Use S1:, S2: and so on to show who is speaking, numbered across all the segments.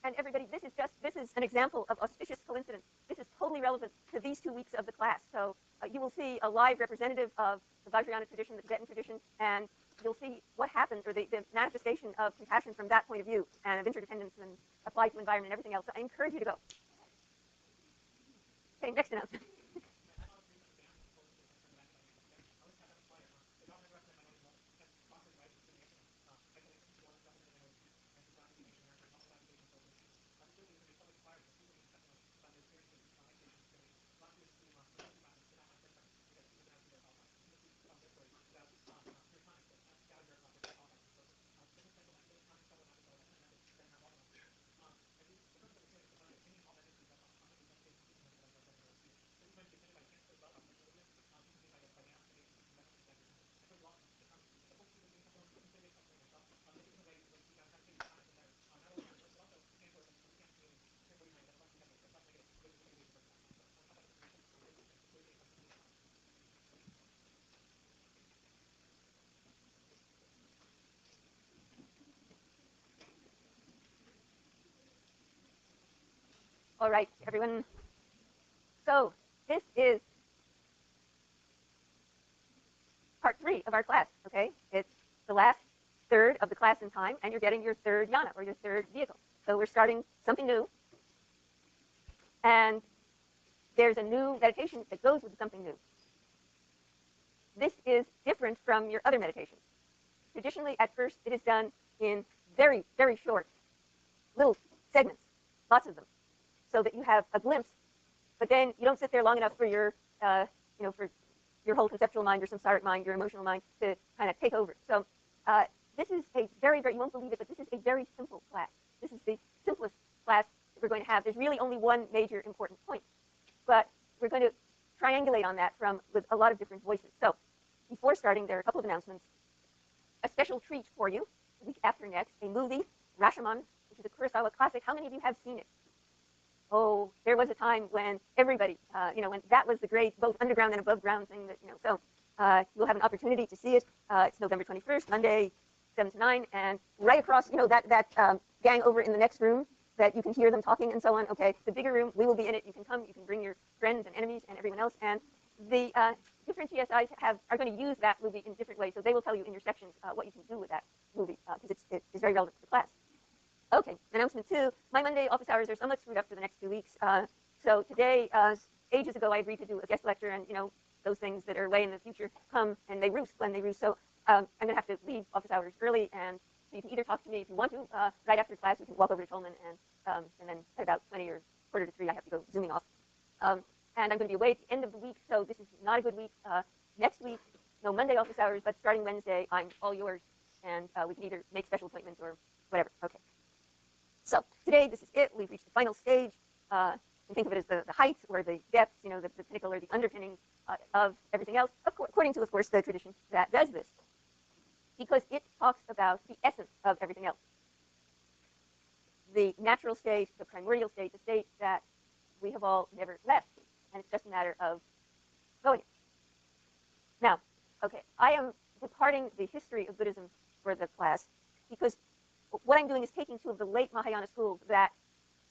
S1: And everybody, this is an example of auspicious coincidence. This is totally relevant to these 2 weeks of the class. So you will see a live representative of the Vajrayana tradition, the Tibetan tradition, and you'll see what happens, or the manifestation of compassion from that point of view, and of interdependence and applied to environment and everything else. So I encourage you to go. Okay, next announcement. All right, everyone. So this is part 3 of our class, okay? It's the last third of the class in time, and you're getting your third yana, or your third vehicle. So we're starting something new, and there's a new meditation that goes with something new. This is different from your other meditations. Traditionally, at first, it is done in very, very short little segments, lots of them, so that you have a glimpse, but then you don't sit there long enough for your, for your whole conceptual mind, your samsaric mind, your emotional mind to kind of take over. So this is a very, very, you won't believe it, but this is a very simple class. This is the simplest class that we're going to have. There's really only one major important point, but we're going to triangulate on that with a lot of different voices. So before starting, there are a couple of announcements. A special treat for you, the week after next, a movie, Rashomon, which is a Kurosawa classic. How many of you have seen it? Oh, there was a time when everybody, when that was the great both underground and above ground thing that, so you'll have an opportunity to see it. It's November 21st, Monday, 7 to 9, and right across, that gang over in the next room that you can hear them talking and so on. Okay, the bigger room, we will be in it. You can come, you can bring your friends and enemies and everyone else, and the different TSIs are going to use that movie in different ways, so they will tell you in your sections what you can do with that movie, because it's very relevant to the class. Okay, announcement 2, my Monday office hours are somewhat screwed up for the next 2 weeks. So today, ages ago, I agreed to do a guest lecture, and those things that are way in the future come and they roost when they roost. So I'm going to have to leave office hours early, and so you can either talk to me if you want to. Right after class, we can walk over to Tolman, and then at about 20 or quarter to 3, I have to go zooming off. And I'm going to be away at the end of the week, so this is not a good week. Next week, no Monday office hours, but starting Wednesday, I'm all yours, and we can either make special appointments or whatever. Okay. So today, this is it. We've reached the final stage. You think of it as the height or the depth, the pinnacle or the underpinnings of everything else, according to, of course, the tradition that does this, because it talks about the essence of everything else. The natural state, the primordial state, the state that we have all never left, and it's just a matter of going it. Now, okay, I am departing the history of Buddhism for the class, because what I'm doing is taking 2 of the late Mahayana schools that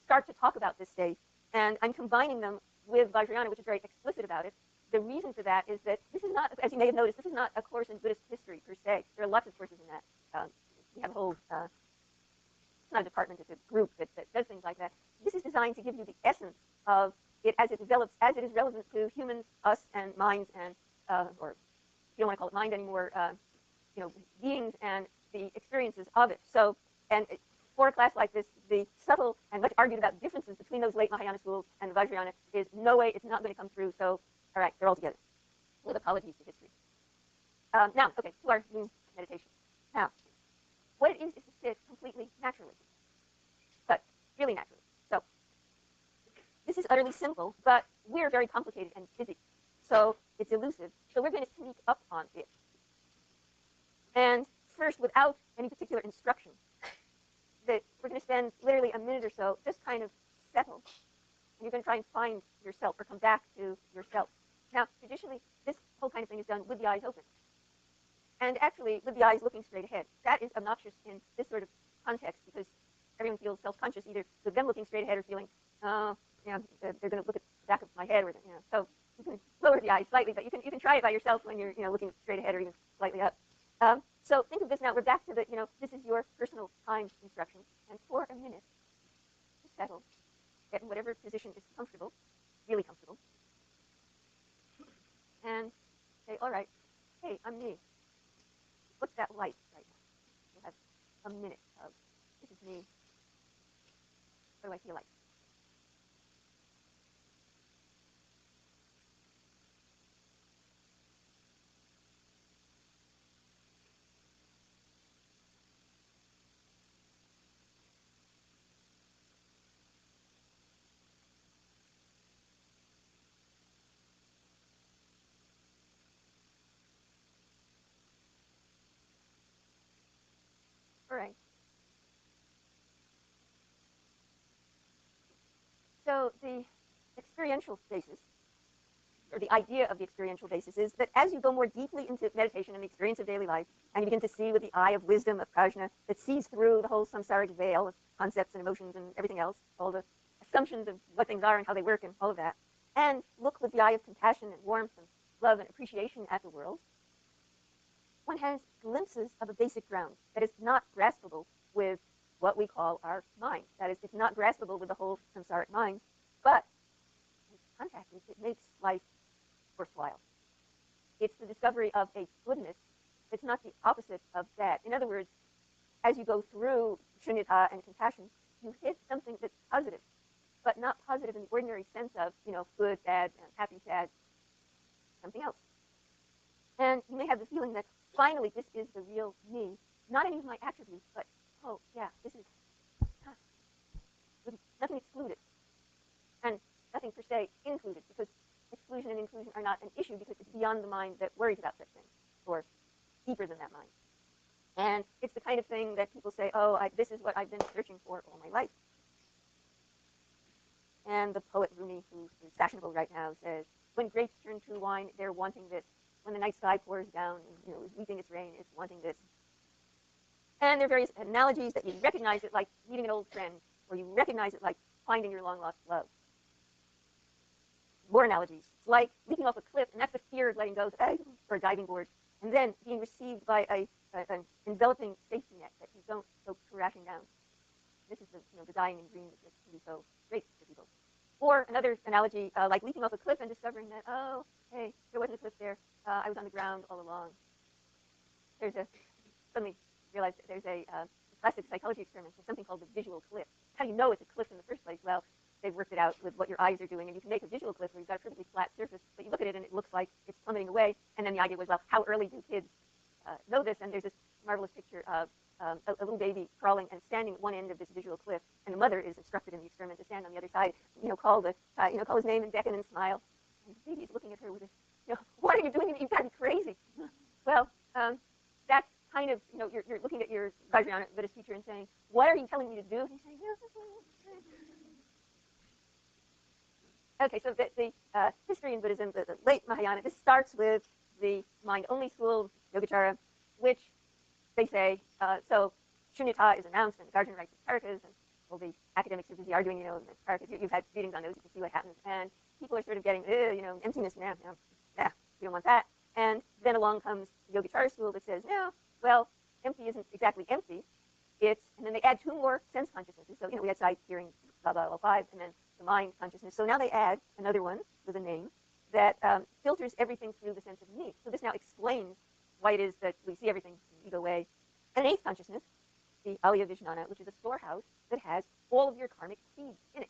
S1: start to talk about this state, and I'm combining them with Vajrayana, which is very explicit about it. The reason for that is that this is not, as you may have noticed, this is not a course in Buddhist history per se. There are lots of courses in that. We have a whole, it's not a department, it's a group that does things like that. This is designed to give you the essence of it as it develops, as it is relevant to humans, us, and minds, and, or if you don't want to call it mind anymore, beings and the experiences of it. So, and for a class like this, the subtle and much argued about differences between those late Mahayana schools and the Vajrayana is no way, it's not going to come through. So, all right, they're all together, with apologies to history. Now, okay, to our new meditation. Now, what it is to sit completely naturally, but really naturally. So, this is utterly simple, but we're very complicated and busy. So, it's elusive. So, we're going to sneak up on it. And first, without any particular instruction, that we're going to spend literally a minute or so just kind of settle. And you're going to try and find yourself or come back to yourself. Now, traditionally, this whole kind of thing is done with the eyes open. And actually, with the eyes looking straight ahead. That is obnoxious in this sort of context because everyone feels self-conscious, either with them looking straight ahead or feeling, oh, you know, they're going to look at the back of my head, or you know. So you can lower the eyes slightly, but you can try it by yourself when you're, you know, looking straight ahead or even slightly up. So think of this now. We're back to the, you know, this is your personal time instruction, and for a minute, just settle, get in whatever position is comfortable, really comfortable, and say, all right, hey, I'm me. What's that like right now? You'll have a minute of, this is me. What do I feel like? All right. So the experiential basis, or the idea of the experiential basis, is that as you go more deeply into meditation and the experience of daily life, and you begin to see with the eye of wisdom, of prajna, that sees through the whole samsaric veil of concepts and emotions and everything else, all the assumptions of what things are and how they work and all of that, and look with the eye of compassion and warmth and love and appreciation at the world, one has glimpses of a basic ground that is not graspable with what we call our mind. That is, it's not graspable with the whole samsaric mind, but in contact with it makes life worthwhile. It's the discovery of a goodness that's not the opposite of bad. In other words, as you go through shunyata and compassion, you hit something that's positive, but not positive in the ordinary sense of, you know, good, bad, happy, sad, something else. And you may have the feeling that finally this is the real me, not any of my attributes, but, oh, yeah, this is, with nothing excluded, and nothing per se included, because exclusion and inclusion are not an issue because it's beyond the mind that worries about such things, or deeper than that mind. And it's the kind of thing that people say, oh, this is what I've been searching for all my life. And the poet Rumi, who is fashionable right now, says, when grapes turn to wine, they're wanting this. When the night sky pours down and, you know, is weeping its rain, it's wanting this. And there are various analogies that you recognize it like meeting an old friend, or you recognize it like finding your long-lost love. More analogies, like leaping off a cliff, and that's the fear of letting go, or a diving board, and then being received by an enveloping safety net that you don't go crashing down. This is the, you know, the dying in green that can be so great for people. Or another analogy, like leaping off a cliff and discovering that, oh, hey, there wasn't a cliff there. I was on the ground all along. Suddenly realized that there's a classic psychology experiment. There's something called the visual cliff. How do you know it's a cliff in the first place? Well, they've worked it out with what your eyes are doing, and you can make a visual cliff where you've got a perfectly flat surface, but you look at it and it looks like it's plummeting away. And then the idea was, well, how early do kids know this? And there's this marvelous picture of a little baby crawling and standing at one end of this visual cliff, and the mother is instructed in the experiment to stand on the other side, you know, call his name and beckon and smile. And the baby's looking at her with this, you know, what are you doing? You've got to be crazy. Well, that's kind of, you know, you're looking at your Vajrayana Buddhist teacher and saying, what are you telling me to do? And he's saying, okay, so the history in Buddhism, the late Mahayana, this starts with the mind-only school, Yogacara, which they say, so shunyata is announced, and the Guardian writes the Karakas, and all the academics who are doing, you know, the Karakas, you've had readings on those, you can see what happens, and people are sort of getting, you know, emptiness, yeah, we don't want that. And then along comes the Yogacara school that says, no, well, empty isn't exactly empty. It's, and then they add two more sense consciousnesses. So, you know, we had sight, hearing, blah, blah, blah, 5, and then the mind consciousness. So now they add another one with a name that filters everything through the sense of me. So this now explains why it is that we see everything in the ego way. And an eighth consciousness, the Alaya Vijnana, which is a storehouse that has all of your karmic seeds in it.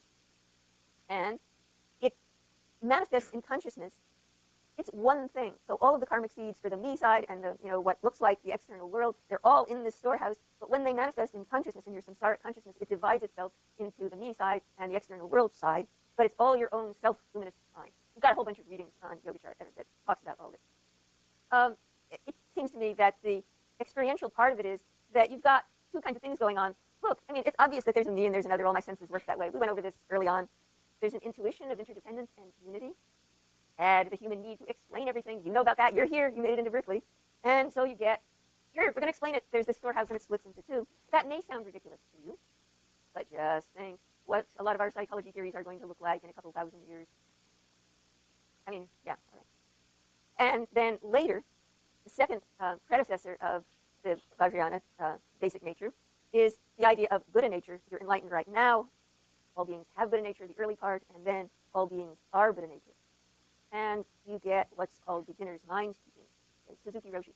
S1: And it manifests in consciousness. It's one thing. So all of the karmic seeds for the me side and the, you know, what looks like the external world, they're all in this storehouse. But when they manifest in consciousness, in your samsaric consciousness, it divides itself into the me side and the external world side. But it's all your own self-luminous mind. We've got a whole bunch of readings on Yogacara that talks about all this. It seems to me that the experiential part of it is that you've got two kinds of things going on. Look, I mean, it's obvious that there's a me and there's another. All my senses work that way. We went over this early on. There's an intuition of interdependence and unity. Add the human need to explain everything. You know about that. You're here. You made it into Berkeley. And so you get, here, we're going to explain it. There's this storehouse and it splits into two. That may sound ridiculous to you. but just think what a lot of our psychology theories are going to look like in a couple thousand years. I mean, yeah. All right. And then later, the second predecessor of the Vajrayana basic nature is the idea of Buddha nature. You're enlightened right now. All beings have Buddha nature, the early part, and then all beings are Buddha nature. And you get what's called beginner's mind teaching, Suzuki Roshi.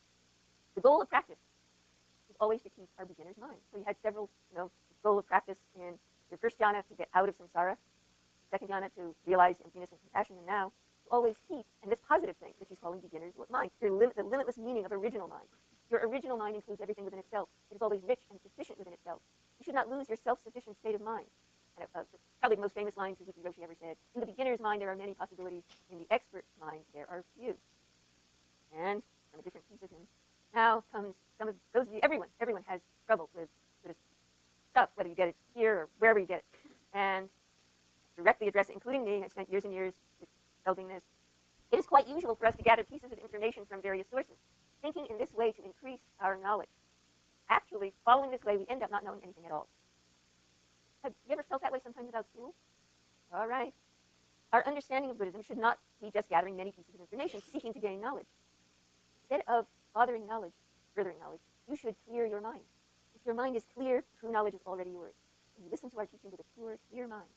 S1: The goal of practice is always to keep our beginner's mind. So you had several, goal of practice in your first jhana to get out of samsara, second jhana to realize emptiness and compassion, and now to always keep, and this positive thing, which he's calling beginner's mind, the limitless meaning of original mind. Your original mind includes everything within itself. It is always rich and sufficient within itself. You should not lose your self-sufficient state of mind. And probably the most famous line Suzuki Roshi ever said, in the beginner's mind there are many possibilities, in the expert's mind there are few. And from a different piece of him, now comes some of those, everyone has trouble with this stuff, whether you get it here or wherever you get it. And directly address it, including me, I spent years and years developing this. It is quite usual for us to gather pieces of information from various sources, thinking in this way to increase our knowledge. Actually, following this way, we end up not knowing anything at all. Have you ever felt that way sometimes about school? All right. Our understanding of Buddhism should not be just gathering many pieces of information, seeking to gain knowledge. Instead of furthering knowledge, you should clear your mind. If your mind is clear, true knowledge is already yours. And you listen to our teaching with a pure, clear mind.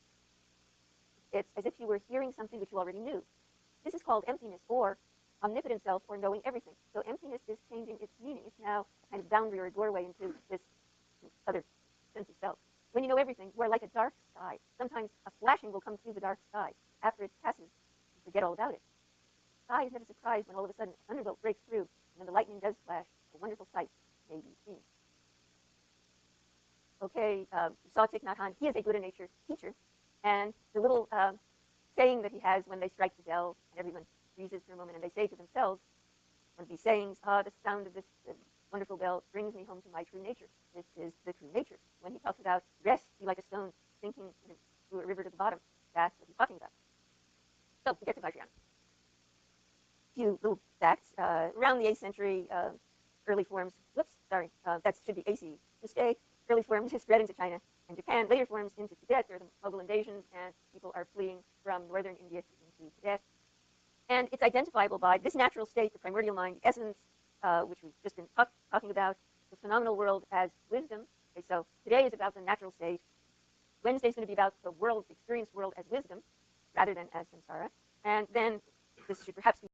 S1: It's as if you were hearing something which you already knew. This is called emptiness, or omnipotent self, or knowing everything. So emptiness is changing its meaning. It's now a kind of boundary or a doorway into this other sense of self. When you know everything, you are like a dark sky. Sometimes a flashing will come through the dark sky. After it passes, you forget all about it. The sky is never surprised when all of a sudden a thunderbolt breaks through, and when the lightning does flash, a wonderful sight may be seen. Okay, you saw Thich Nhat Hanh. He is a Buddha nature teacher, and the little saying that he has when they strike the bell, and everyone freezes for a moment, and they say to themselves, one of these sayings, the sound of this wonderful bell brings me home to my true nature. This is the true nature. When he talks about rest, be like a stone sinking through a river to the bottom, that's what he's talking about. So we get to Vajrayana. Few little facts. Around the 8th century, early forms, that should be AC, mistake. Early forms spread into China and Japan, later forms into Tibet. There are the Mughal invasions, and people are fleeing from northern India into Tibet. And it's identifiable by this natural state, the primordial mind, the essence, which we've just been talking about, the phenomenal world as wisdom. Okay, so today is about the natural state. Wednesday is going to be about the world, the experienced world as wisdom, rather than as samsara. And then this should perhaps be